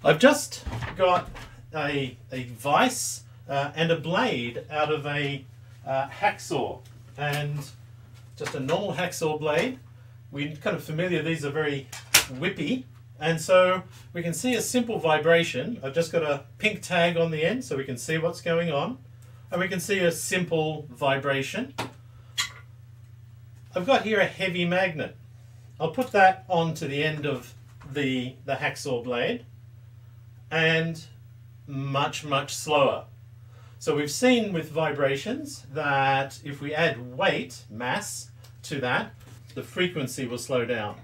I've just got a vise and a blade out of a hacksaw, and just a normal hacksaw blade. We're kind of familiar, these are very whippy, and so we can see a simple vibration. I've just got a pink tag on the end so we can see what's going on, and we can see a simple vibration. I've got here a heavy magnet. I'll put that onto the end of the hacksaw blade, and much slower. So we've seen with vibrations that if we add weight, mass, to that, the frequency will slow down.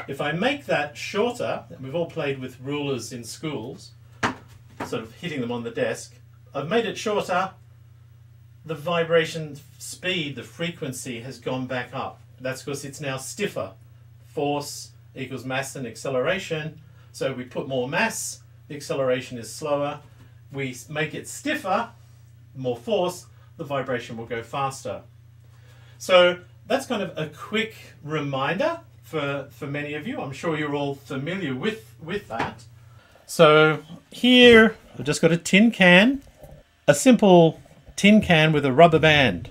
If I make that shorter, and we've all played with rulers in schools, sort of hitting them on the desk, I've made it shorter, the vibration speed, the frequency has gone back up. That's because it's now stiffer. Force equals mass and acceleration, so we put more mass, the acceleration is slower. We make it stiffer, more force, the vibration will go faster. So that's kind of a quick reminder for many of you. I'm sure you're all familiar with that. So here I've just got a tin can, a simple tin can with a rubber band.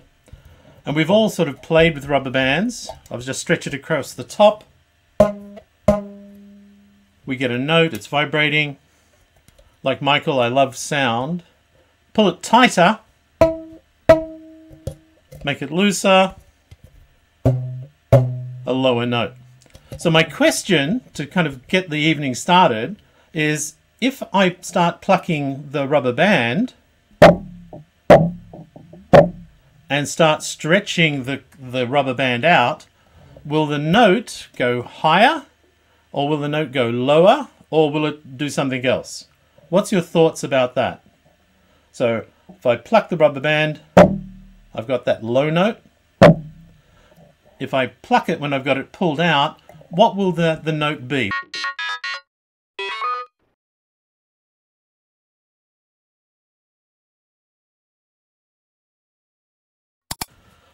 And we've all sort of played with rubber bands. I'll just stretch it across the top. We get a note, it's vibrating. Like Michael, I love sound. Pull it tighter. Make it looser. A lower note. So my question to kind of get the evening started is, if I start plucking the rubber band and start stretching the rubber band out, will the note go higher, or will the note go lower, or will it do something else? What's your thoughts about that? So if I pluck the rubber band, I've got that low note. If I pluck it when I've got it pulled out, what will the note be?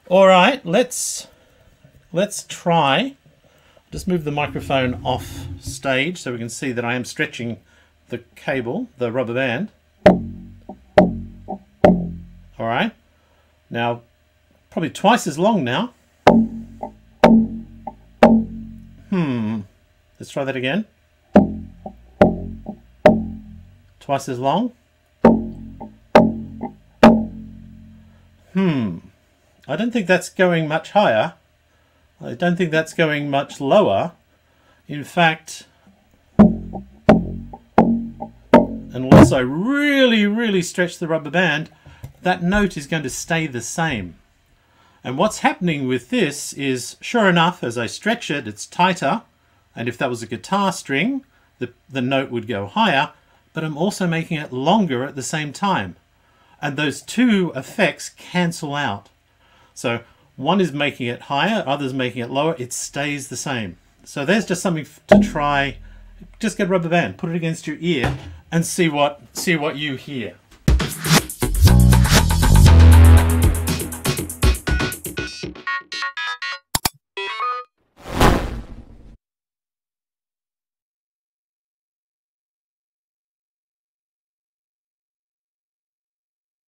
All right, let's try. Just move the microphone off stage so we can see that I am stretching the cable, the rubber band. All right, now probably twice as long now. Let's try that again. Twice as long. I don't think that's going much higher. I don't think that's going much lower. In fact, unless I really stretch the rubber band, that note is going to stay the same. And what's happening with this is, sure enough, as I stretch it, it's tighter. And if that was a guitar string, the note would go higher, but I'm also making it longer at the same time. And those two effects cancel out. So one is making it higher, others making it lower, it stays the same. So there's just something to try. Just get a rubber band, put it against your ear, and see what you hear.